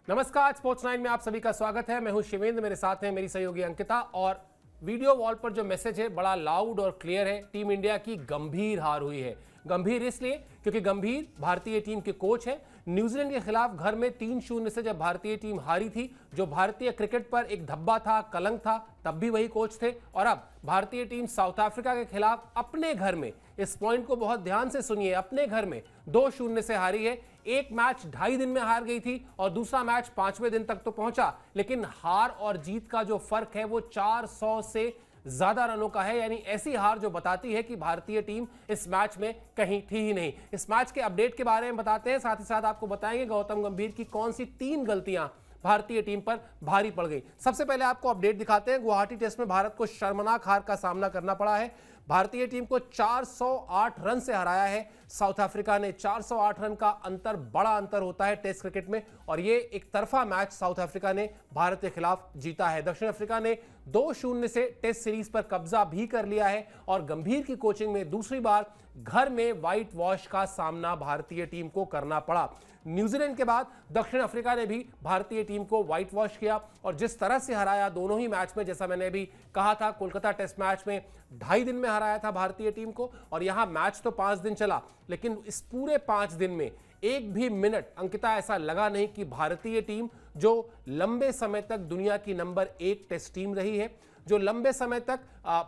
नमस्कार, स्पोर्ट्स 9 में आप सभी का स्वागत है। मैं हूं शिवेंद्र, मेरे साथ हैं मेरी सहयोगी अंकिता। और वीडियो वॉल पर जो मैसेज है बड़ा लाउड और क्लियर है। टीम इंडिया की गंभीर हार हुई है। गंभीर इसलिए क्योंकि गंभीर भारतीय टीम के कोच हैं। न्यूजीलैंड के खिलाफ घर में 3-0 से जब भारतीय टीम हारी थी, जो भारतीय क्रिकेट पर एक धब्बा था, कलंक था, तब भी वही कोच थे। और अब भारतीय टीम साउथ अफ्रीका के खिलाफ अपने घर में, इस पॉइंट को बहुत ध्यान से सुनिए, अपने घर में 2-0 से हारी है। एक मैच 2.5 दिन में हार गई थी और दूसरा मैच 5वें दिन तक तो पहुंचा, लेकिन हार और जीत का जो फर्क है वो 400 से ज्यादा रनों का है। यानी ऐसी हार जो बताती है कि भारतीय टीम इस मैच में कहीं थी ही नहीं। इस मैच के अपडेट के बारे में बताते हैं, साथ ही साथ आपको बताएंगे गौतम गंभीर की कौन सी 3 गलतियां भारतीय टीम पर भारी पड़ गई। सबसे पहले आपको अपडेट दिखाते हैं। गुवाहाटी टेस्ट में भारत को शर्मनाक हार का सामना करना पड़ा है। भारतीय टीम को 408 रन से हराया है साउथ अफ्रीका ने। 408 रन का अंतर बड़ा अंतर होता है टेस्ट क्रिकेट में, और ये एक तरफा मैच साउथ अफ्रीका ने भारत के खिलाफ जीता है। दक्षिण अफ्रीका ने 2-0 से टेस्ट सीरीज पर कब्जा भी कर लिया है और गंभीर की कोचिंग में दूसरी बार घर में व्हाइट वॉश का सामना भारतीय टीम को करना पड़ा। न्यूजीलैंड के बाद दक्षिण अफ्रीका ने भी भारतीय टीम को व्हाइट वॉश किया और जिस तरह से हराया दोनों ही मैच में, जैसा मैंने अभी कहा था, कोलकाता टेस्ट मैच में 2.5 दिन में हराया था भारतीय टीम को, और यहां मैच तो 5 दिन चला, लेकिन इस पूरे 5 दिन में एक भी मिनट अंकिता ऐसा लगा नहीं कि भारतीय टीम, जो लंबे समय तक दुनिया की नंबर 1 टेस्ट टीम रही है, जो लंबे समय तक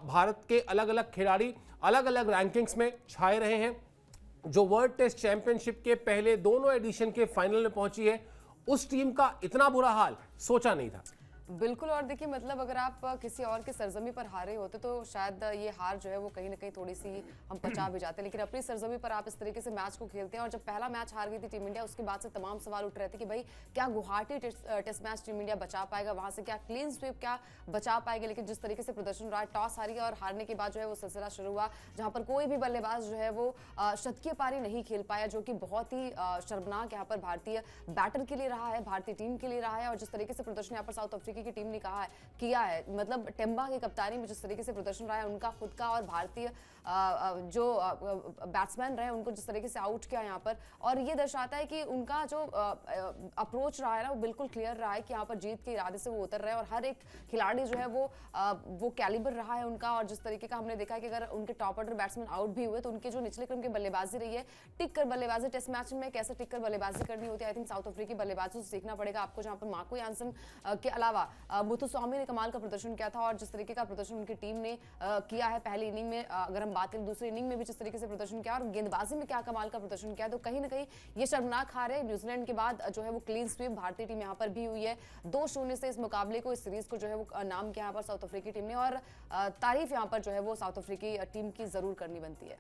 भारत के अलग अलग खिलाड़ी अलग अलग रैंकिंग्स में छाए रहे हैं, जो वर्ल्ड टेस्ट चैंपियनशिप के पहले दोनों एडिशन के फाइनल में पहुंची है, उस टीम का इतना बुरा हाल सोचा नहीं था। बिल्कुल। और देखिए, मतलब अगर आप किसी और के सरजमी पर हारे होते तो शायद ये हार जो है वो कहीं ना कहीं थोड़ी सी हम पचा भी जाते, लेकिन अपनी सरजमी पर आप इस तरीके से मैच को खेलते हैं। और जब पहला मैच हार गई थी टीम इंडिया, उसके बाद से तमाम सवाल उठ रहे थे कि भाई क्या Guwahati test match team India बचा पाएगा, वहां से क्या क्लीन स्वीप क्या बचा पाएगा। लेकिन जिस तरीके से प्रदर्शन रहा, टॉस हारी और हारने के बाद जो है वो सिलसिला शुरू हुआ, जहां पर कोई भी बल्लेबाज जो है वो शतकीय पारी नहीं खेल पाया, जो कि बहुत ही शर्मनाक यहाँ पर भारतीय बैटर के लिए रहा है, भारतीय टीम के लिए रहा है। और जिस तरीके से प्रदर्शन यहाँ पर साउथ अफ्रीका की टीम ने किया है, मतलब टेम्बा की कप्तानी में जिस तरीके से प्रदर्शन रहा है उनका खुद का, और भारतीय जो बैट्समैन रहे उनको जिस तरीके से आउट किया यहाँ पर, और ये दर्शाता है कि उनका जो अप्रोच रहा है ना वो बिल्कुल क्लियर रहा है कि यहाँ पर जीत के इरादे से वो उतर रहे हैं। और हर एक खिलाड़ी जो है वो कैलिबर रहा है उनका। और जिस तरीके का हमने देखा है कि अगर उनके टॉप ऑर्डर बैट्समैन आउट भी हुए तो उनके जो निचले क्रम की बल्लेबाजी रही है, टिक कर बल्लेबाजी, टेस्ट मैच में कैसे टिक कर बल्लेबाजी करनी होती है, आई थिंक साउथ अफ्रीकी बल्लेबाजों से सीखना पड़ेगा आपको, जहाँ पर मार्को यानसन के अलावा मुथुस्वामी ने कमाल का प्रदर्शन किया था। और जिस तरीके का प्रदर्शन उनकी टीम ने किया है पहली इनिंग में, अगर हम बात करें दूसरी इनिंग में भी जिस तरीके से प्रदर्शन किया और गेंदबाजी में क्या कमाल का प्रदर्शन किया, तो कहीं ना कहीं ये शर्मनाक हार है। न्यूजीलैंड के बाद जो है वो क्लीन स्वीप भारतीय टीम यहाँ पर भी हुई है। 2-0 से इस मुकाबले को, इस सीरीज को जो है वो नाम किया यहाँ पर साउथ अफ्रीकी टीम ने। और तारीफ यहाँ पर जो है वो साउथ अफ्रीकी टीम की जरूर करनी बनती है।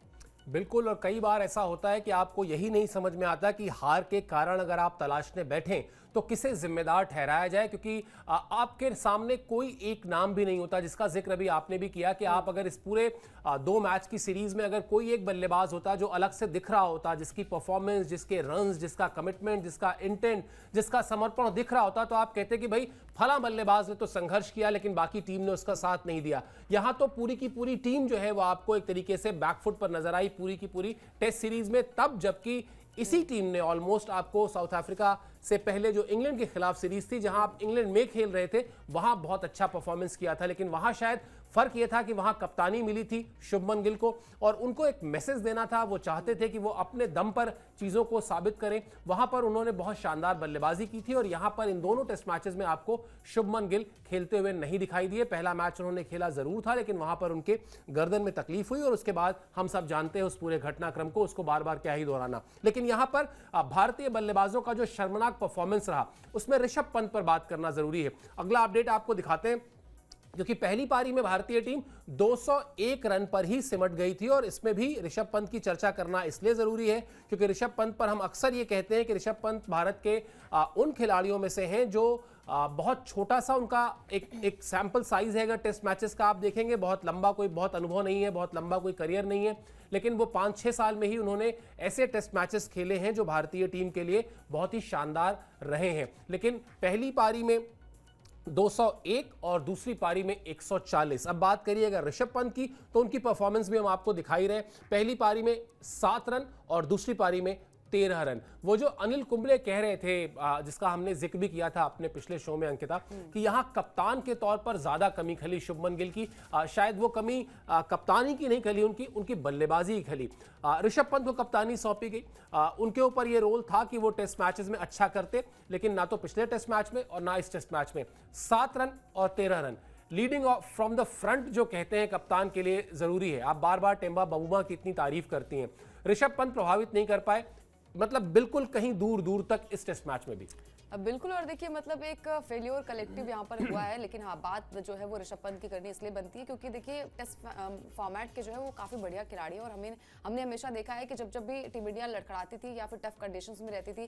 बिल्कुल। और कई बार ऐसा होता है कि आपको यही नहीं समझ में आता कि हार के कारण अगर आप तलाशने बैठें तो किसे जिम्मेदार ठहराया जाए, क्योंकि आपके सामने कोई एक नाम भी नहीं होता, जिसका जिक्र अभी आपने भी किया कि आप अगर इस पूरे 2 मैच की सीरीज में अगर कोई एक बल्लेबाज होता जो अलग से दिख रहा होता, जिसकी परफॉर्मेंस, जिसके रन्स, जिसका कमिटमेंट, जिसका इंटेंट, जिसका समर्पण दिख रहा होता, तो आप कहते कि भाई फला बल्लेबाज ने तो संघर्ष किया लेकिन बाकी टीम ने उसका साथ नहीं दिया। यहां तो पूरी की पूरी टीम जो है वो आपको एक तरीके से बैकफुट पर नजर आई पूरी की पूरी टेस्ट सीरीज में, तब जबकि इसी टीम ने ऑलमोस्ट आपको साउथ अफ्रीका से पहले जो इंग्लैंड के खिलाफ सीरीज थी, जहां आप इंग्लैंड में खेल रहे थे, वहां बहुत अच्छा परफॉर्मेंस किया था। लेकिन वहां शायद फर्क यह था कि वहां कप्तानी मिली थी शुभमन गिल को, और उनको एक मैसेज देना था। वो चाहते थे कि वो अपने दम पर चीजों को साबित करें। वहां पर उन्होंने बहुत शानदार बल्लेबाजी की थी और यहां पर इन दोनों टेस्ट मैचेस में आपको शुभमन गिल खेलते हुए नहीं दिखाई दिए। पहला मैच उन्होंने खेला जरूर था, लेकिन वहां पर उनके गर्दन में तकलीफ हुई और उसके बाद हम सब जानते हैं उस पूरे घटनाक्रम को, उसको बार बार क्या ही दोहराना। लेकिन यहां पर भारतीय बल्लेबाजों का जो शर्मनाक परफॉर्मेंस रहा, उसमें ऋषभ पंत पर बात करना जरूरी है। अगला अपडेट आपको दिखाते हैं, क्योंकि पहली पारी में भारतीय टीम 201 रन पर ही सिमट गई थी, और इसमें भी ऋषभ पंत की चर्चा करना इसलिए जरूरी है क्योंकि ऋषभ पंत पर हम अक्सर ये कहते हैं कि ऋषभ पंत भारत के उन खिलाड़ियों में से हैं जो बहुत छोटा सा उनका एक सैंपल साइज है। अगर टेस्ट मैचेस का आप देखेंगे, बहुत लंबा कोई बहुत अनुभव नहीं है, बहुत लंबा कोई करियर नहीं है, लेकिन वो 5-6 साल में ही उन्होंने ऐसे टेस्ट मैचेस खेले हैं जो भारतीय टीम के लिए बहुत ही शानदार रहे हैं। लेकिन पहली पारी में 201 और दूसरी पारी में 140। अब बात करिए अगर ऋषभ पंत की, तो उनकी परफॉर्मेंस भी हम आपको दिखाई रहे। पहली पारी में 7 रन और दूसरी पारी में 13 रन। वो जो अनिल कुंबले कह रहे थे, जिसका हमने जिक्र भी किया था अपने पिछले शो में अंकिता, कि यहां कप्तान के तौर पर ज्यादा कमी खली शुभमन गिल की, शायद वो कमी कप्तानी की नहीं खली, उनकी बल्लेबाजी की खली। ऋषभ पंत को कप्तानी सौंपी गई, उनके ऊपर ये रोल था कि वो टेस्ट मैचेस में अच्छा करते, लेकिन ना तो पिछले टेस्ट मैच में और ना इस टेस्ट मैच में। 7 रन और 13 run leading from the front जो कहते हैं कप्तान के लिए जरूरी है। आप बार बार टेम्बा बबूमा की इतनी तारीफ करती हैं, ऋषभ पंत प्रभावित नहीं कर पाए, मतलब बिल्कुल कहीं दूर दूर तक इस टेस्ट मैच में भी। बिल्कुल, और देखिए मतलब एक फेल्योर कलेक्टिव यहाँ पर हुआ है, लेकिन हाँ बात जो है वो ऋषभ पंत की करनी इसलिए बनती है क्योंकि देखिए टेस्ट फॉर्मेट के जो है वो काफ़ी बढ़िया खिलाड़ी है और हमने हमेशा देखा है कि जब जब भी टीम इंडिया लड़खड़ाती थी या फिर टफ कंडीशंस में रहती थी,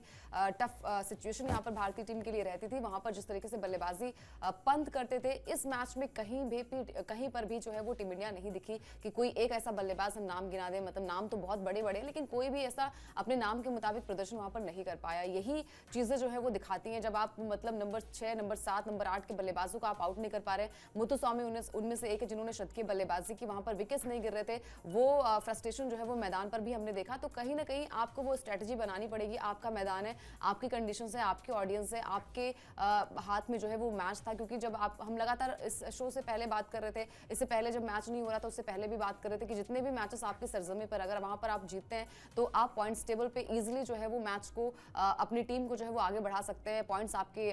टफ सिचुएशन यहाँ पर भारतीय टीम के लिए रहती थी, वहाँ पर जिस तरीके से बल्लेबाजी पंत करते थे, इस मैच में कहीं पर भी जो है वो टीम इंडिया नहीं दिखी कि कोई एक ऐसा बल्लेबाज हम नाम गिना दें, मतलब नाम तो बहुत बड़े बड़े, लेकिन कोई भी ऐसा अपने नाम के मुताबिक प्रदर्शन वहाँ पर नहीं कर पाया। यही चीज़ें जो है वो दिखाती हैं जब आप मतलब नंबर 6, नंबर 7, नंबर 8 के बल्लेबाजों को आप आउट नहीं कर पा रहे। मुथुस्वामी उनमें से एक है जिन्होंने शतकीय बल्लेबाजी की, वहां पर विकेट्स नहीं गिर रहे थे, वो फ्रस्ट्रेशन जो है वो मैदान पर भी हमने देखा। तो कहीं ना कहीं आपको वो स्ट्रेटजी बनानी पड़ेगी, आपका मैदान है, आपकी कंडीशंस है, आपकी ऑडियंस है, आपके हाथ में जो है वो मैच था। क्योंकि जब हम लगातार इस शो से पहले बात कर रहे थे, इससे पहले जब मैच नहीं हो रहा था उससे पहले भी बात कर रहे थे कि जितने भी मैचेस आपकी सरजमी पर अगर वहां पर आप जीतते हैं तो आप पॉइंट्स टेबल पे इजीली जो है वो मैच को अपनी टीम को जो है वो आगे बढ़ा सकते हैं, पॉइंट्स आपके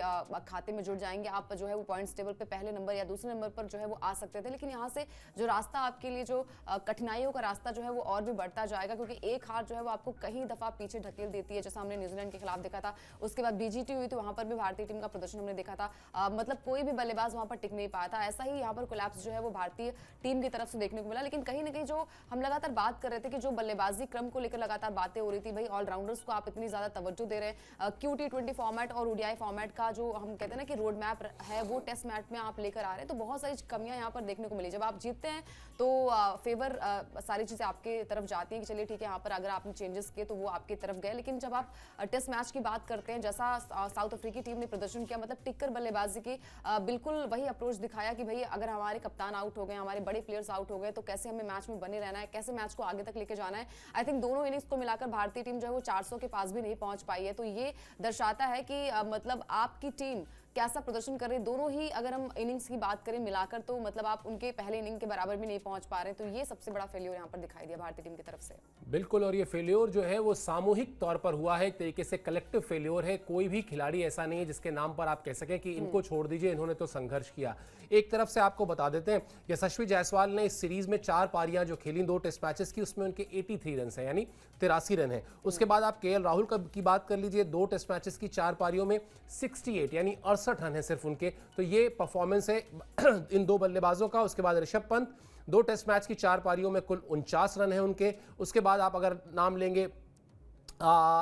खाते में जुड़ जाएंगे, आप जो है वो पॉइंट्स टेबल पे पहले नंबर या दूसरे नंबर पर जो है वो आ सकते थे। लेकिन यहाँ से जो रास्ता आपके लिए जो कठिनाइयों का रास्ता जो है वो और भी बढ़ता जाएगा, क्योंकि एक हार जो है वो आपको कई दफा पीछे ढकेल देती है, जैसा हमने न्यूजीलैंड के खिलाफ देखा था। उसके बाद बीजीटी हुई तो वहां पर भी भारतीय टीम का प्रदर्शन हमने देखा था, मतलब कोई भी बल्लेबाज वहां पर टिक नहीं पाया था। ऐसा ही यहाँ पर कोलैप्स जो है वो भारतीय टीम की तरफ से देखने को मिला। लेकिन कहीं ना कहीं जो हम लगातार बात कर रहे थे कि जो बल्लेबाजी क्रम को लेकर लगातार बातें हो रही थी, भाई ऑलराउंडर्स को आप इतनी ज्यादा तवज्जो दे रहे हैं, क्यों T20 फॉर्मेट और ओडीआई फॉर्मेट का जो हम कहते हैं ना कि रोड मैप है वो टेस्ट मैच में आप लेकर आ रहे हैं, तो बहुत सारी कमियां यहाँ पर देखने को मिली। जब आप जीतते हैं तो फेवर सारी चीजें आपके तरफ जाती हैं कि चलिए ठीक है, यहाँ पर अगर आपने चेंजेस किए तो वो आपकी तरफ गए। लेकिन जब आप टेस्ट मैच की बात करते हैं, जैसा साउथ अफ्रीकी टीम ने प्रदर्शन किया, मतलब टिककर बल्लेबाजी की, बिल्कुल वही अप्रोच दिखाया कि भाई अगर हमारे कप्तान आउट हो गए, हमारे बड़े प्लेयर्स आउट हो गए, तो कैसे हमें मैच में बने रहना है, कैसे मैच को आगे तक लेके जाना है। आई थिंक दोनों इनिंग्स को मिलाकर भारतीय टीम जो है वो 400 के पास भी नहीं पहुंच पाई है, तो ये दर्शाता है कि मतलब आपकी टीम कैसा प्रदर्शन कर रहे हैं। दोनों ही अगर हम इनिंग्स की बात करें मिलाकर, तो मतलब आप उनके पहले इनिंग के बराबर भी नहीं पहुंच पा रहे, तो ये सबसे बड़ा फेल्योर यहाँ पर दिखाई दिया भारतीय टीम की तरफ से। बिल्कुल, और ये फेल्योर जो है वो सामूहिक तौर पर हुआ है, एक तरीके से कलेक्टिव फेल्योर है। कोई भी खिलाड़ी ऐसा नहीं है जिसके नाम पर आप कह सकें कि इनको छोड़ दीजिए, इन्होंने तो संघर्ष किया। एक तरफ से आपको बता देते हैं, यशस्वी जायसवाल ने इस सीरीज में 4 पारियां जो खेली 2 टेस्ट मैचेस की, उसमें उनके 83 रन है, यानी 83 रन है। उसके बाद आप केएल राहुल की बात कर लीजिए, 2 टेस्ट मैचेस की 4 पारियों में 68 यानी 68 रन है सिर्फ उनके। तो ये परफॉर्मेंस है इन 2 बल्लेबाजों का। उसके बाद ऋषभ पंत 2 टेस्ट मैच की 4 पारियों में कुल 49 रन है उनके। उसके बाद आप अगर नाम लेंगे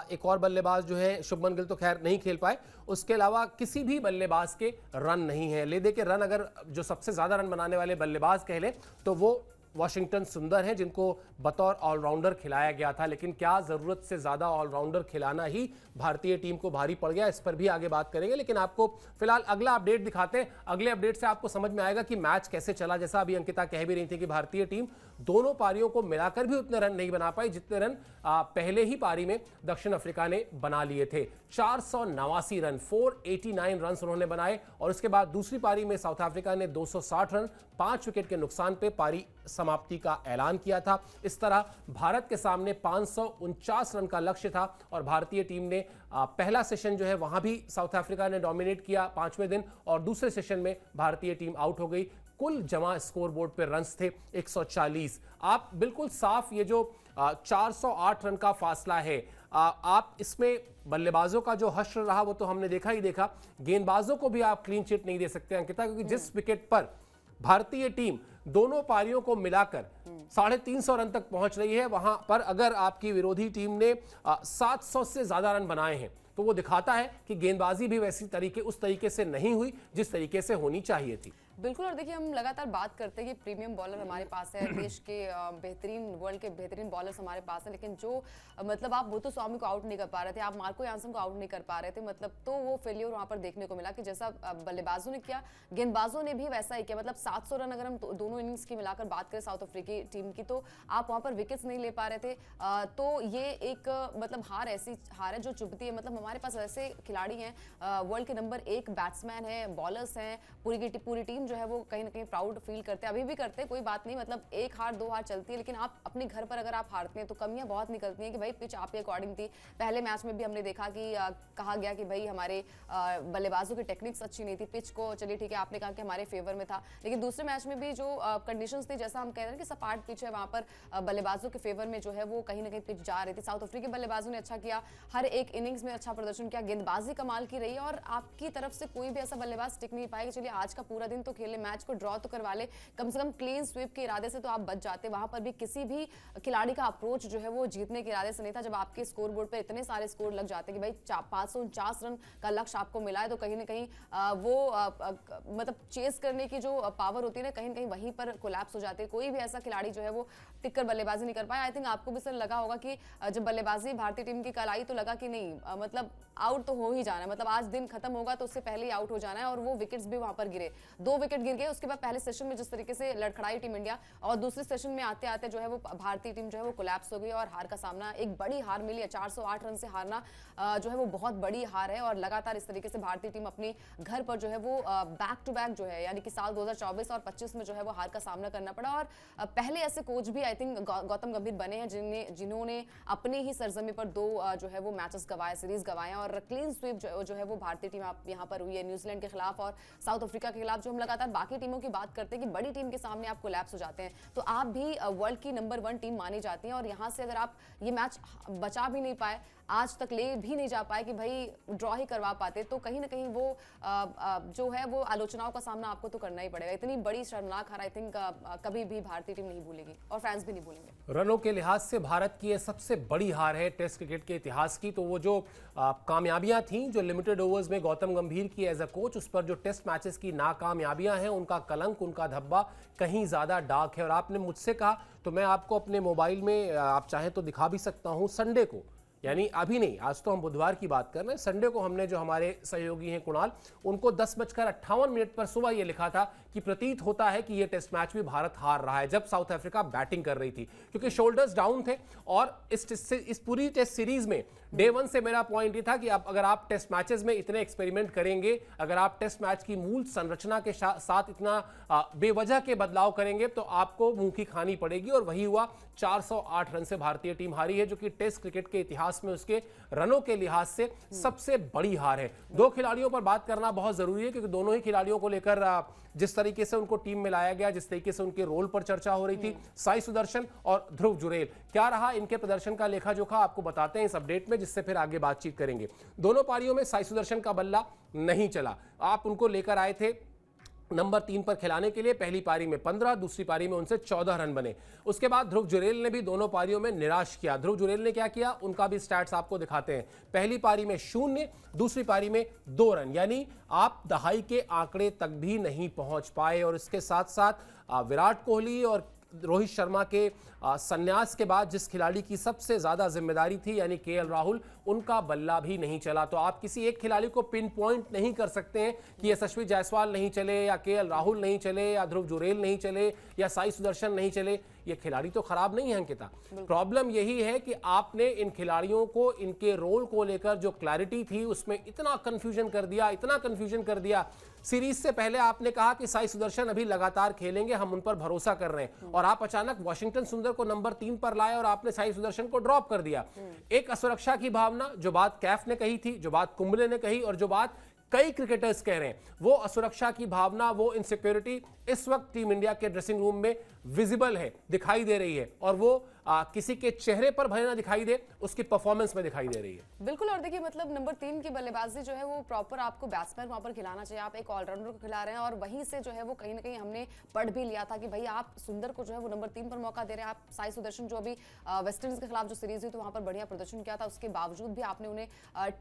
एक और बल्लेबाज जो है शुभमन गिल, तो खैर नहीं खेल पाए, उसके अलावा किसी भी बल्लेबाज के रन नहीं है। ले दे के रन अगर जो सबसे ज्यादा रन बनाने वाले बल्लेबाज कह लें तो वो वाशिंगटन सुंदर हैं, जिनको बतौर ऑलराउंडर खिलाया गया था। लेकिन क्या जरूरत से ज्यादा ऑलराउंडर खिलाना ही भारतीय टीम को भारी पड़ गया, इस पर भी आगे बात करेंगे। लेकिन आपको फिलहाल अगला अपडेट दिखाते हैं। अगले अपडेट से आपको समझ में आएगा कि मैच कैसे चला। जैसा अभी अंकिता कह भी रही थी कि भारतीय टीम दोनों पारियों को मिलाकर भी उतने रन नहीं बना पाई जितने रन पहले ही पारी में दक्षिण अफ्रीका ने बना लिए थे। 489 रन, 489 रन उन्होंने बनाए, और उसके बाद दूसरी पारी में साउथ अफ्रीका ने 260 रन 5 विकेट के नुकसान पे पारी समाप्ति का ऐलान किया था। इस तरह भारत के सामने 549 रन का लक्ष्य था, और भारतीय टीम ने पहला सेशन जो है वहां भी साउथ अफ्रीका ने डोमिनेट किया 5वें दिन, और दूसरे सेशन में भारतीय टीम आउट हो गई। कुल जमा स्कोरबोर्ड पर रन्स थे 140। आप बिल्कुल साफ ये जो 408 रन का फासला है, आप इसमें बल्लेबाजों का जो हश्र रहा वो तो हमने देखा ही देखा, गेंदबाजों को भी आप क्लीन चिट नहीं दे सकते अंकिता, क्योंकि जिस विकेट पर भारतीय टीम दोनों पारियों को मिलाकर 350 रन तक पहुंच रही है, वहां पर अगर आपकी विरोधी टीम ने 700 से ज्यादा रन बनाए हैं, तो वो दिखाता है कि गेंदबाजी भी उस तरीके से नहीं हुई जिस तरीके से होनी चाहिए थी। बिल्कुल। और देखिए हम लगातार बात करते हैं कि प्रीमियम बॉलर हमारे पास है, देश के बेहतरीन, वर्ल्ड के बेहतरीन बॉलर्स हमारे पास हैं, लेकिन जो मतलब आप बुतो स्वामी को आउट नहीं कर पा रहे थे, आप मार्को यानसन को आउट नहीं कर पा रहे थे, मतलब तो वो फेलियर वहां पर देखने को मिला कि जैसा बल्लेबाजों ने किया, गेंदबाजों ने भी वैसा ही किया। मतलब 700 रन अगर हम दोनों इनिंग्स की मिलाकर बात करें साउथ अफ्रीकी टीम की, तो आप वहां पर विकेट्स नहीं ले पा रहे थे। तो ये एक मतलब हार ऐसी हार है जो चुभती है। मतलब हमारे पास ऐसे खिलाड़ी हैं, वर्ल्ड के नंबर 1 बैट्समैन है, बॉलर्स हैं, पूरी टीम जो है वो कहीं ना कहीं प्राउड फील करते हैं, अभी भी करते हैं, कोई बात नहीं। मतलब एक हार दो हार चलती है, लेकिन आप अपने घर पर अगर आप हारते हैं तो कमियां बहुत निकलती हैं कि भाई पिच आपके अकॉर्डिंग थी। पहले मैच में भी हमने देखा कि कहा गया कि भाई हमारे बल्लेबाजों की टेक्निक्स अच्छी नहीं थी, पिच को चलिए ठीक है आपने कहा कि हमारे फेवर में था, लेकिन दूसरे मैच में भी जो कंडीशंस थी, जैसा हम कह रहे हैं कि सपाट पिच है, वहां पर बल्लेबाजों के फेवर में जो है वो कहीं ना कहीं पिच जा रही थी। साउथ अफ्रीकी बल्लेबाजों ने अच्छा किया, हर एक इनिंग्स में अच्छा प्रदर्शन किया, गेंदबाजी कमाल की रही है और आपकी तरफ से कोई भी ऐसा बल्लेबाज टिक नहीं पाएगा चलिए आज का पूरा दिन तो खेले, मैच को ड्रॉ तो करवा ले, कम से कम क्लीन स्वीप के इरादे से तो आप बच जाते। वहां पर भी किसी भी खिलाड़ी का अप्रोच जो है वो जीतने के इरादे से नहीं था। जब आपके स्कोर बोर्ड पे इतने सारे स्कोर लग जाते कि भाई 549 रन का लक्ष्य आपको मिला है, तो कहीं ना कहीं वो मतलब चेस करने की जो पावर होती है ना, कहीं ना कहीं वहीं पर कोलैप्स हो जाती है। कोई भी ऐसा खिलाड़ी जो है वो टिककर बल्लेबाजी नहीं कर पाया। आई थिंक आपको भी सर लगा होगा कि जब बल्लेबाजी भारतीय टीम की कल आई तो लगा कि नहीं मतलब आउट तो हो ही जाना है, मतलब आज दिन खत्म होगा तो उससे पहले ही आउट हो जाना है, और वो विकेट्स भी वहां पर गिरे, 2 विकेट गिर गए। उसके बाद पहले सेशन में जिस तरीके से लड़खड़ाई टीम इंडिया, और दूसरे सेशन में आते आते जो है वो भारतीय टीम जो है वो कोलैप्स हो गई और हार का सामना, एक बड़ी हार मिली है। 408 रन से हारना जो है वो बहुत बड़ी हार है, और लगातार इस तरीके से भारतीय टीम अपने घर पर जो है वो बैक टू बैक जो है, यानी कि साल 2024 और 25 में जो है वो हार का सामना करना पड़ा। और पहले ऐसे कोच भी आई थिंक गौतम गंभीर बने हैं जिन्होंने अपनी ही सरजमी पर 2 जो है वो मैचेस गवाए, सीरीज गवाए, और क्लीन स्वीप जो है वो भारतीय टीम यहाँ पर हुई है न्यूजीलैंड के खिलाफ और साउथ अफ्रीका के खिलाफ। जो हम लगातार बाकी टीमों की बात करते हैं कि बड़ी टीम के सामने आप कोलैप्स हो जाते हैं, तो आप भी वर्ल्ड की नंबर 1 टीम मानी जाती हैं, और यहाँ से अगर आप ये मैच बचा भी नहीं पाए, आज तक ले भी नहीं जा पाए कि भाई ड्रॉ ही करवा पाते, तो कहीं ना कहीं वो जो है वो आलोचनाओं का सामना आपको तो करना ही पड़ेगा। इतनी बड़ी शर्मनाक हार आई थिंक कभी भी भारतीय टीम नहीं भूलेगी और फैंस भी नहीं भूलेंगे। रनों के लिहाज से भारत की यह सबसे बड़ी हार है टेस्ट क्रिकेट के इतिहास की। तो वो जो कामयाबियां थीं जो लिमिटेड ओवर्स में गौतम गंभीर की एज अ कोच, उस पर जो टेस्ट मैचेस की नाकामयाबियां हैं, उनका कलंक, उनका धब्बा कहीं ज्यादा डार्क है। और आपने मुझसे कहा तो मैं आपको अपने मोबाइल में आप चाहें तो दिखा भी सकता हूं, संडे को, यानी अभी नहीं, आज तो हम बुधवार की बात कर रहे हैं, संडे को हमने जो हमारे सहयोगी हैं कुणाल, उनको 10:58 पर सुबह ये लिखा था कि प्रतीत होता है कि ये टेस्ट मैच भी भारत हार रहा है, जब साउथ अफ्रीका बैटिंग कर रही थी, क्योंकि शोल्डर्स डाउन थे। और इस पूरी टेस्ट सीरीज में डे 1 से मेरा पॉइंट ये था कि अगर आप टेस्ट मैचेस में इतने एक्सपेरिमेंट करेंगे, अगर आप टेस्ट मैच की मूल संरचना के साथ इतना बेवजह के बदलाव करेंगे, तो आपको मुंह की खानी पड़ेगी। और वही हुआ, 408 रन से भारतीय टीम हारी है, जो कि टेस्ट क्रिकेट के इतिहास में उसके रनों के लिहाज से सबसे बड़ी हार है। 2 खिलाड़ियों पर बात करना बहुत जरूरी है, क्योंकि दोनों ही खिलाड़ियों को लेकर जिस तरीके से उनको टीम में लाया गया, जिस तरीके से उनके रोल पर चर्चा हो रही थी, साई सुदर्शन और ध्रुव जुरेल, क्या रहा इनके प्रदर्शन का लेखा जोखा आपको बताते हैं इस अपडेट में, जिससे फिर आगे बातचीत करेंगे। दोनों पारियों में साई सुदर्शन का बल्ला नहीं चला, आप उनको लेकर आए थे नंबर 3 पर खिलाने के लिए। पहली पारी में 15, दूसरी पारी में उनसे 14 रन बने। उसके बाद ध्रुव जुरेल ने भी दोनों पारियों में निराश किया। ध्रुव जुरेल ने क्या किया, उनका भी स्टैट्स आपको दिखाते हैं। पहली पारी में 0, दूसरी पारी में 2 रन, यानी आप दहाई के आंकड़े तक भी नहीं पहुंच पाए। और इसके साथ साथ विराट कोहली और रोहित शर्मा के संन्यास के बाद जिस खिलाड़ी की सबसे ज्यादा जिम्मेदारी थी, यानी केएल राहुल, उनका बल्ला भी नहीं चला। तो आप किसी एक खिलाड़ी को पिन पॉइंट नहीं कर सकते हैं कि यशस्वी जायसवाल नहीं चले, या केएल राहुल नहीं चले, या ध्रुव जुरेल नहीं चले, या साई सुदर्शन नहीं चले। ये खिलाड़ी तो खराब नहीं है अंकिता, प्रॉब्लम यही है कि आपने इन खिलाड़ियों को, इनके रोल को लेकर जो क्लैरिटी थी उसमें इतना कंफ्यूजन कर दिया, इतना कंफ्यूजन कर दिया। सीरीज से पहले आपने कहा कि साई सुदर्शन अभी लगातार खेलेंगे, हम उन पर भरोसा कर रहे हैं, और आप अचानक वॉशिंगटन सुंदर को नंबर 3 पर लाए और आपने साई सुदर्शन को ड्रॉप कर दिया। एक असुरक्षा की भावना, जो बात कैफ ने कही थी, जो बात कुंबले ने कही, और जो बात कई क्रिकेटर्स कह रहे हैं, वो असुरक्षा की भावना, वो इनसिक्योरिटी इस वक्त टीम इंडिया के ड्रेसिंग रूम में विजिबल है, दिखाई दे रही है, और वो किसी के चेहरे पर भले ना दिखाई दे, उसकी परफॉर्मेंस में दिखाई दे रही है। बिल्कुल। और देखिए मतलब नंबर 3 की बल्लेबाजी जो है वो प्रॉपर आपको बैट्समैन वहां पर खिलाना चाहिए, आप एक ऑलराउंडर को खिला रहे हैं, और वहीं से जो है वो कहीं ना कहीं हमने पढ़ भी लिया था कि भाई आप सुंदर को जो है वो नंबर 3 पर मौका दे रहे हैं। आप साई सुदर्शन जो अभी वेस्ट इंडीज के खिलाफ जो सीरीज हुई तो वहां पर बढ़िया प्रदर्शन किया था, उसके बावजूद भी आपने उन्हें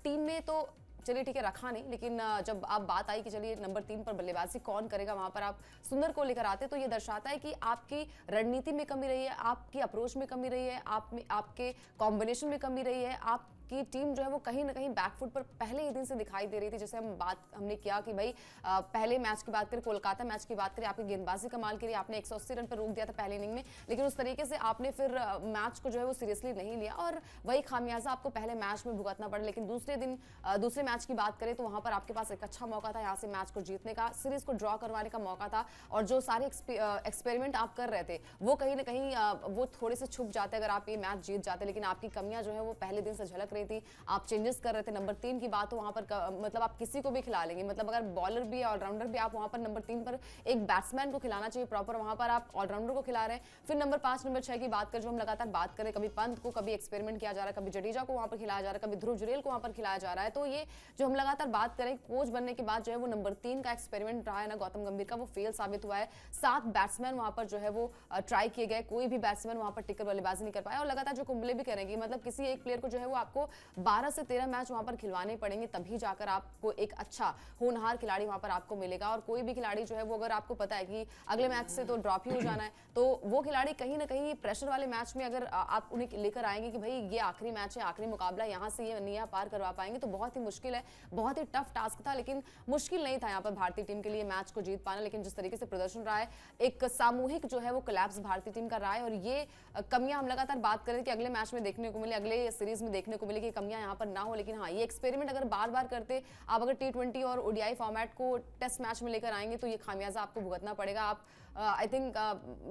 टीम में तो चलिए ठीक है रखा नहीं, लेकिन जब आप बात आई कि चलिए नंबर 3 पर बल्लेबाजी कौन करेगा, वहां पर आप सुंदर को लेकर आते, तो ये दर्शाता है कि आपकी रणनीति में कमी रही है, आपकी अप्रोच में कमी रही है, आपके कॉम्बिनेशन में कमी रही है, आपकी टीम जो है वो कहीं ना कहीं बैकफुट पर पहले ही दिन से दिखाई दे रही थी। जैसे हमने किया कि भाई पहले मैच की बात करें, कोलकाता मैच की बात करें, आपकी गेंदबाजी कमाल के लिए आपने 180 रन पर रोक दिया था पहले इनिंग में, लेकिन उस तरीके से आपने फिर मैच को जो है वो सीरियसली नहीं लिया और वही खामियाजा आपको पहले मैच में भुगतना पड़ा। लेकिन दूसरे मैच की बात करें तो वहां पर आपके पास एक अच्छा मौका था यहाँ से मैच को जीतने का, सीरीज को ड्रॉ करवाने का मौका था, और जो सारे एक्सपेरिमेंट आप कर रहे थे वो कहीं ना कहीं वो थोड़े से छुप जाते अगर आप ये मैच जीत जाते। लेकिन आपकी कमियां जो है वो पहले दिन से झलक रही थी, आप चेंजेस कर रहे थे। नंबर 3 की बात हो वहां पर मतलब आप किसी को भी खिला लेंगे, मतलब अगर बॉलर भी है ऑलराउंडर भी, आप वहां पर नंबर 3 पर एक बैट्समैन को खिलाना चाहिए प्रॉपर, वहां पर आप ऑलराउंडर को खिला रहे हैं। फिर नंबर 5 नंबर 6 की बात करें, जो हम लगातार बात करें, कभी पंत को, कभी एक्सपेरिमेंट किया जा रहा है, कभी जडेजा को वहां पर खिलाया जा रहा है, कभी ध्रुव जुरेल को वहां पर खिलाया जा रहा है। तो ये जो हम लगातार बात करें कोच बनने के बाद जो है वो नंबर 3 का एक्सपेरिमेंट रहा है ना गौतम गंभीर का, वो फेल साबित हुआ है। 7 बैट्समैन वहां पर जो है वो ट्राई किए गए, कोई भी बैट्समैन वहां पर टिकर बल्लेबाजी नहीं कर पाया, और लगातार जो कुंबले भी करेंगे, मतलब किसी एक प्लेयर को जो है वो आपको 12 से 13 मैच वहां पर खिलवाने पड़ेंगे, तभी जाकर आपको एक अच्छा होनहार खिलाड़ी वहां पर आपको मिलेगा। और कोई भी खिलाड़ी जो है वो अगर आपको पता है कि अगले मैच से तो ड्रॉप ही हो जाना है, तो वो खिलाड़ी कहीं ना कहीं प्रेशर वाले मैच में अगर आप उन्हें लेकर आएंगे कि भाई ये आखिरी मैच है, आखिरी मुकाबला, यहाँ से ये नहीं पार करवा पाएंगे, तो बहुत ही मुश्किल है। बहुत ही टफ टास्क था, लेकिन मुश्किल नहीं था यहाँ पर भारतीय टीम के लिए मैच को जीत पाना। लेकिन जिस तरीके से प्रदर्शन रहा है, एक सामूहिक जो है वो कोलैप्स भारतीय टीम का रहा है, और ये कमियां हम लगातार बात करें कि अगले मैच में देखने को मिले, अगले सीरीज में देखने को मिले कि कमियां यहाँ पर ना हो। लेकिन हाँ, ये एक्सपेरिमेंट अगर बार बार करते, आप अगर T20 और ODI फॉर्मेट को टेस्ट मैच में लेकर आएंगे, तो ये खामियाजा आपको भुगतना पड़ेगा। आप आई थिंक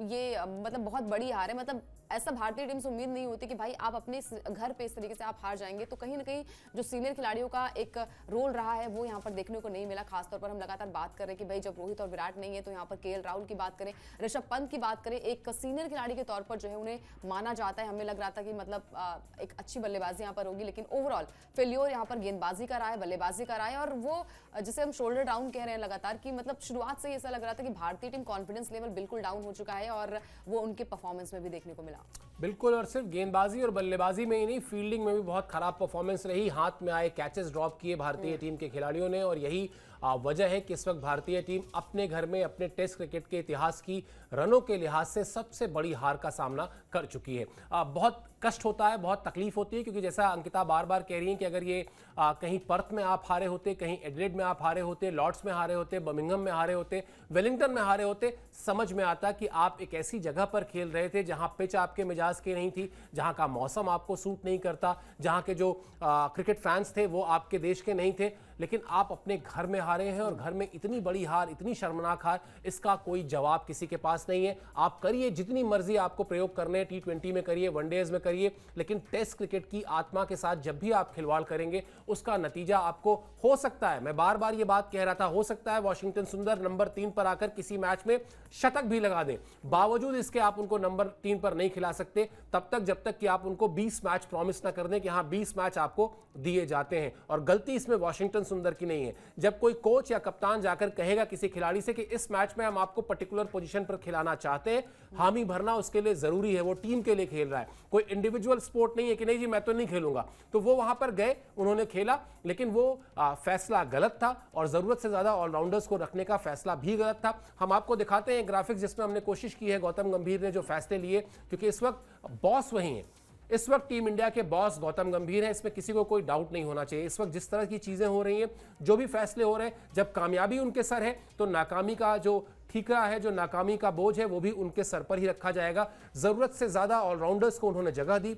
ये मतलब बहुत बड़ी हार है, मतलब ऐसा भारतीय टीम से उम्मीद नहीं होती कि भाई आप अपने घर पे इस तरीके से आप हार जाएंगे। तो कहीं ना कहीं जो सीनियर खिलाड़ियों का एक रोल रहा है वो यहाँ पर देखने को नहीं मिला। खासतौर पर हम लगातार बात कर रहे हैं कि भाई जब रोहित और विराट नहीं है, तो यहाँ पर KL राहुल की बात करें, ऋषभ पंत की बात करें, एक सीनियर खिलाड़ी के तौर पर जो है उन्हें माना जाता है। हमें लग रहा था कि मतलब एक अच्छी बल्लेबाजी यहाँ पर होगी, लेकिन ओवरऑल फेल्योर यहाँ पर गेंदबाजी का रहा है, बल्लेबाजी का रहा है, और वो जिसे हम शोल्डर डाउन कह रहे हैं लगातार, कि मतलब शुरुआत से ऐसा लग रहा था कि भारतीय टीम कॉन्फिडेंस लेवल बिल्कुल डाउन हो चुका है, और वो उनके परफॉर्मेंस में भी देखने को मिला। बिल्कुल, और सिर्फ गेंदबाजी और बल्लेबाजी में ही नहीं, फील्डिंग में भी बहुत खराब परफॉर्मेंस रही। हाथ में आए कैचेस ड्रॉप किए भारतीय टीम के खिलाड़ियों ने, और यही वजह है कि इस वक्त भारतीय टीम अपने घर में अपने टेस्ट क्रिकेट के इतिहास की रनों के लिहाज से सबसे बड़ी हार का सामना कर चुकी है। बहुत कष्ट होता है, बहुत तकलीफ होती है, क्योंकि जैसा अंकिता बार बार कह रही हैं कि अगर ये कहीं पर्थ में आप हारे होते, कहीं एडिलेड में आप हारे होते, लॉर्ड्स में हारे होते, बर्मिंघम में हारे होते, वेलिंगटन में हारे होते, समझ में आता कि आप एक ऐसी जगह पर खेल रहे थे जहां पिच आपके मिजाज की नहीं थी, जहां का मौसम आपको सूट नहीं करता, जहां के जो क्रिकेट फैंस थे वो आपके देश के नहीं थे, लेकिन आप अपने घर में हारे हैं। और घर में इतनी बड़ी हार, इतनी शर्मनाक हार, इसका कोई जवाब किसी के पास नहीं है। आप करिए जितनी मर्जी आपको प्रयोग करने, T20 में करिए, वनडेज में करिए, लेकिन टेस्ट क्रिकेट की आत्मा के साथ जब भी आप खिलवाड़ करेंगे, उसका नतीजा आपको हो सकता है, मैं बार बार ये बात कह रहा था, हो सकता है वॉशिंगटन सुंदर नंबर 3 पर आकर किसी मैच में शतक भी लगा दें, बावजूद इसके आप उनको नंबर 3 पर नहीं खिला सकते तब तक जब तक कि आप उनको 20 मैच प्रॉमिस ना कर दें कि हाँ 20 मैच आपको दिए जाते हैं। और गलती इसमें वॉशिंगटन सुंदर की नहीं है। जब कोई कोच या कप्तान जाकर कहेगा किसी खिलाड़ी से कि इस मैच में हम आपको पर्टिकुलर पोजीशन पर खिलाना चाहते हैं, हामी भरना उसके लिए जरूरी है, वो टीम के लिए खेल रहा है, कोई इंडिविजुअल स्पोर्ट नहीं है कि नहीं जी मैं तो नहीं खेलूंगा। तो वो वहां पर गए, उन्होंने खेला, लेकिन वो फैसला गलत था, और जरूरत से ज्यादा ऑलराउंडर्स को रखने का फैसला भी गलत था। हम आपको दिखाते हैं ग्राफिक्स जिसमें हमने कोशिश की है गौतम गंभीर ने जो फैसले लिए, क्योंकि इस वक्त बॉस वही है, इस वक्त टीम इंडिया के बॉस गौतम गंभीर है, इसमें किसी को कोई डाउट नहीं होना चाहिए। इस वक्त जिस तरह की चीजें हो रही हैं, जो भी फैसले हो रहे हैं, जब कामयाबी उनके सर है तो नाकामी का जो ठीकरा है, जो नाकामी का बोझ है, वो भी उनके सर पर ही रखा जाएगा। जरूरत से ज्यादा ऑलराउंडर्स को उन्होंने जगह दी,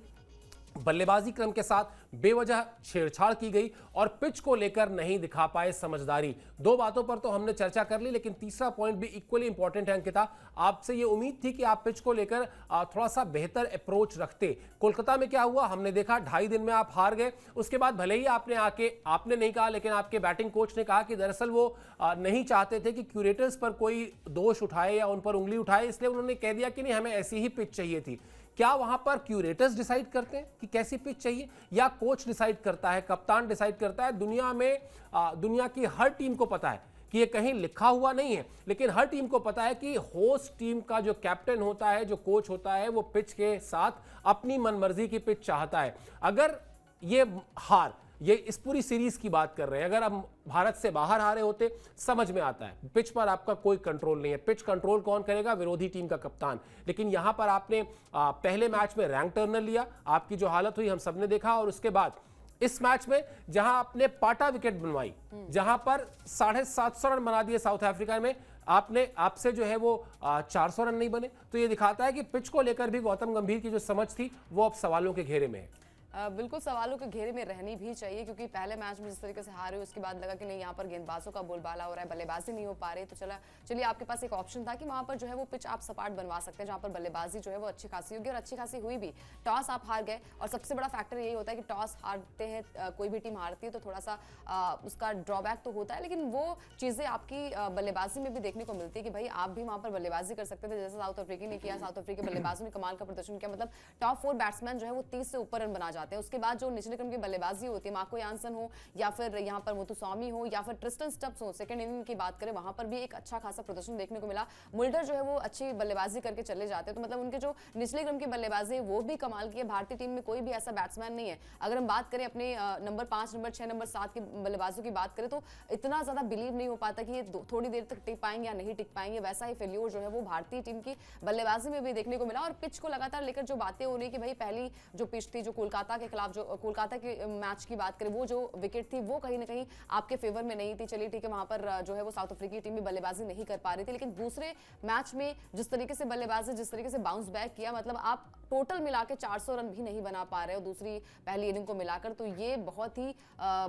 बल्लेबाजी क्रम के साथ बेवजह छेड़छाड़ की गई, और पिच को लेकर नहीं दिखा पाए समझदारी। दो बातों पर तो हमने चर्चा कर ली, लेकिन तीसरा पॉइंट भी इक्वली इंपॉर्टेंट है अंकिता। आपसे ये उम्मीद थी कि आप पिच को लेकर थोड़ा सा बेहतर अप्रोच रखते। कोलकाता में क्या हुआ हमने देखा, 2.5 दिन में आप हार गए। उसके बाद भले ही आपने नहीं कहा, लेकिन आपके बैटिंग कोच ने कहा कि दरअसल वो नहीं चाहते थे कि क्यूरेटर्स पर कोई दोष उठाए या उन पर उंगली उठाए, इसलिए उन्होंने कह दिया कि नहीं हमें ऐसी ही पिच चाहिए थी। क्या वहां पर क्यूरेटर्स डिसाइड करते हैं कि कैसी पिच चाहिए, या कोच डिसाइड करता है, कप्तान डिसाइड करता है? दुनिया की हर टीम को पता है कि ये कहीं लिखा हुआ नहीं है, लेकिन हर टीम को पता है कि होस्ट टीम का जो कैप्टन होता है, जो कोच होता है, वो पिच के साथ अपनी मनमर्जी की पिच चाहता है। अगर ये हार ये इस पूरी सीरीज की बात कर रहे हैं। अगर हम भारत से बाहर हारे होते समझ में आता है, पिच पर आपका कोई कंट्रोल नहीं है, पिच कंट्रोल कौन करेगा? विरोधी टीम का कप्तान। लेकिन यहां पर आपने पहले मैच में रैंक टर्नर लिया, आपकी जो हालत हुई हम सबने देखा, और उसके बाद इस मैच में जहां आपने पाटा विकेट बनवाई, जहां पर 750 रन बना दिए साउथ अफ्रीका में, आपसे जो है वो 400 रन नहीं बने। तो ये दिखाता है कि पिच को लेकर भी गौतम गंभीर की जो समझ थी वो अब सवालों के घेरे में है। बिल्कुल सवालों के घेरे में रहनी भी चाहिए, क्योंकि पहले मैच में जिस तरीके से हारे उसके बाद लगा कि नहीं यहाँ पर गेंदबाजों का बोलबाला हो रहा है, बल्लेबाजी नहीं हो पा रही। तो चलिए आपके पास एक ऑप्शन था कि वहां पर जो है वो पिच आप सपाट बनवा सकते हैं, जहां पर बल्लेबाजी जो है वो अच्छी खासी होगी, और अच्छी खासी हुई भी। टॉस आप हार गए, और सबसे बड़ा फैक्टर यही होता है कि टॉस हारते हैं, कोई भी टीम हारती है तो थोड़ा सा उसका ड्रॉबैक तो होता है, लेकिन वो चीजें आपकी बल्लेबाजी में भी देखने को मिलती है कि भाई आप भी वहां पर बल्लेबाजी कर सकते थे, जैसे साउथ अफ्रीकी ने किया। साउथ अफ्रीकी बल्लेबाजों ने कमाल का प्रदर्शन किया, मतलब टॉप 4 बैट्समैन जो है वो 30 से ऊपर रन बना जाते हैं। उसके बाद जो निचले क्रम की बल्लेबाजी होती है, मार्को यानसन हो या फिर यहाँ पर मुथुस्वामी हो या फिर ट्रिस्टन स्टब्स हो, सेकंड इनिंग की बात करें वहां पर भी एक अच्छा खासा प्रदर्शन देखने को मिला। मुल्डर जो है वो अच्छी बल्लेबाजी करके चले जाते हैं, तो मतलब उनके जो निचले क्रम की बल्लेबाजी है वो भी कमाल की है। भारतीय टीम में कोई भी ऐसा बैट्समैन नहीं है। अगर हम बात करें अपने नंबर 5, नंबर 6, नंबर 7 की बल्लेबाजों की बात करें, तो इतना ज्यादा बिलीव नहीं हो पाता कि ये थोड़ी देर तक टिक पाएंगे या नहीं टिक पाएंगे। वैसा ही फेल्योर जो है वो भारतीय टीम की बल्लेबाजी में भी देखने को मिला। और पिच को लगातार लेकर जो बातें हो रही कि भाई पहली जो पिच थी, जो कोलकाता के खिलाफ, जो कोलकाता के मैच की बात करें, वो जो विकेट थी वो कहीं ना कहीं आपके फेवर में नहीं थी। चलिए ठीक है, वहां पर जो है वो साउथ अफ्रीकी टीम भी बल्लेबाजी नहीं कर पा रही थी, लेकिन दूसरे मैच में जिस तरीके से बल्लेबाजी, जिस तरीके से बाउंस बैक किया, मतलब आप टोटल मिला के 400 रन भी नहीं बना पा रहे हो दूसरी पहली इनिंग को मिलाकर, तो ये बहुत ही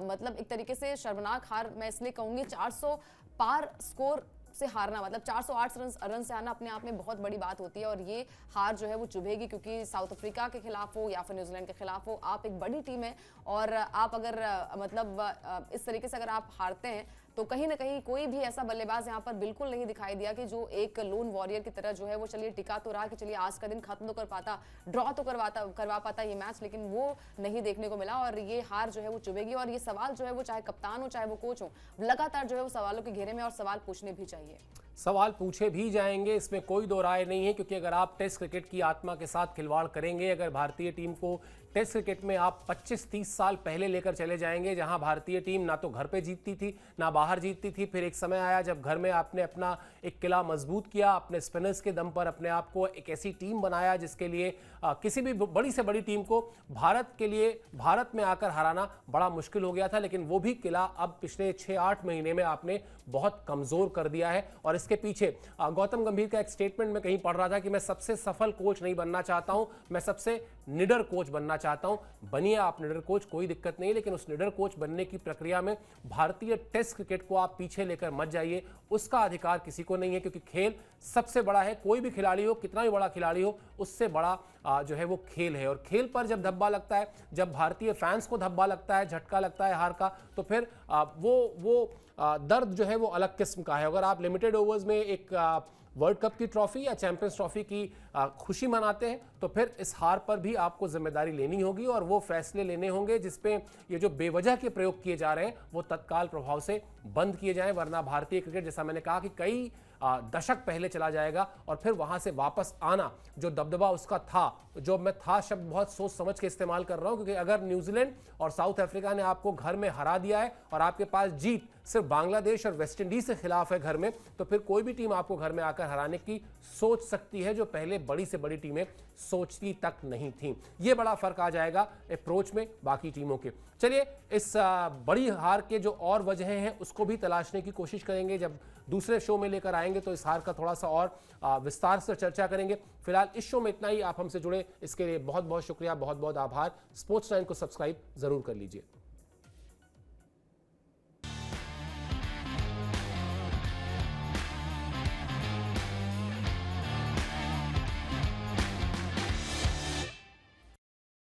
मतलब एक तरीके से शर्मनाक हार मैं इसलिए कहूंगी। 400 पार स्कोर से हारना, मतलब 408 रन से हारना अपने आप में बहुत बड़ी बात होती है, और ये हार जो है वो चुभेगी, क्योंकि साउथ अफ्रीका के खिलाफ हो या फिर न्यूजीलैंड के खिलाफ हो, आप एक बड़ी टीम है, और आप अगर मतलब इस तरीके से अगर आप हारते हैं तो कहीं ना कहीं कोई भी ऐसा बल्लेबाज यहाँ पर बिल्कुल नहीं दिखाई दिया कि जो एक लोन वॉरियर की तरह जो है वो चलिए टिका तो रहा कि चलिए आज का दिन खत्म तो कर पाता, ड्रॉ तो करवा पाता ये मैच, लेकिन वो नहीं देखने को मिला, और ये हार जो है वो चुभेगी। और ये सवाल जो है वो चाहे कप्तान हो चाहे वो कोच हो, लगातार जो है वो सवालों के घेरे में, और सवाल पूछने भी चाहिए। सवाल पूछे भी जाएंगे, इसमें कोई दो राय नहीं है, क्योंकि अगर आप टेस्ट क्रिकेट की आत्मा के साथ खिलवाड़ करेंगे, अगर भारतीय टीम को टेस्ट क्रिकेट में आप 25-30 साल पहले लेकर चले जाएंगे, जहां भारतीय टीम ना तो घर पे जीतती थी ना बाहर जीतती थी, फिर एक समय आया जब घर में आपने अपना एक किला मजबूत किया, अपने स्पिनर्स के दम पर अपने आप को एक ऐसी टीम बनाया जिसके लिए किसी भी बड़ी से बड़ी टीम को भारत में आकर हराना बड़ा मुश्किल हो गया था। लेकिन वो भी किला अब पिछले 6-8 महीने में आपने बहुत कमजोर कर दिया है। और इसके पीछे गौतम गंभीर का एक स्टेटमेंट में कहीं पढ़ रहा था कि मैं सबसे सफल कोच नहीं बनना चाहता हूं, मैं सबसे निडर कोच बनना चाहता हूं। बनिए आप निडर कोच, कोई दिक्कत नहीं, लेकिन उस निडर कोच बनने की प्रक्रिया में भारतीय टेस्ट क्रिकेट को आप पीछे लेकर मत जाइए, उसका अधिकार किसी को नहीं है, क्योंकि खेल सबसे बड़ा है। कोई भी खिलाड़ी हो, कितना भी बड़ा खिलाड़ी हो, उससे बड़ा जो है वो खेल है। और खेल पर जब धब्बा लगता है, जब भारतीय फैंस को धब्बा लगता है, झटका लगता है हार का, तो फिर वो दर्द जो है वो अलग किस्म का है। अगर आप लिमिटेड ओवर्स में एक वर्ल्ड कप की ट्रॉफी या चैंपियंस ट्रॉफी की खुशी मनाते हैं, तो फिर इस हार पर भी आपको जिम्मेदारी लेनी होगी, और वो फैसले लेने होंगे जिसपे ये जो बेवजह के प्रयोग किए जा रहे हैं वो तत्काल प्रभाव से बंद किए जाएं, वरना भारतीय क्रिकेट, जैसा मैंने कहा, कि कई दशक पहले चला जाएगा, और फिर वहां से वापस आना, जो दबदबा उसका था, जो मैं था शब्द बहुत सोच समझ के इस्तेमाल कर रहा हूं, क्योंकि अगर न्यूजीलैंड और साउथ अफ्रीका ने आपको घर में हरा दिया है और आपके पास जीत सिर्फ बांग्लादेश और वेस्ट इंडीज के खिलाफ है घर में, तो फिर कोई भी टीम आपको घर में आकर हराने की सोच सकती है, जो पहले बड़ी से बड़ी टीमें सोचती तक नहीं थी। ये बड़ा फर्क आ जाएगा अप्रोच में बाकी टीमों के। चलिए, इस बड़ी हार के जो और वजहें हैं उसको भी तलाशने की कोशिश करेंगे, जब दूसरे शो में लेकर आएंगे तो इस हार का थोड़ा सा और विस्तार से चर्चा करेंगे। फिलहाल इस शो में इतना ही। आप हमसे जुड़े इसके लिए बहुत बहुत शुक्रिया, बहुत बहुत आभार। स्पोर्ट्स 9 को सब्सक्राइब जरूर कर लीजिए।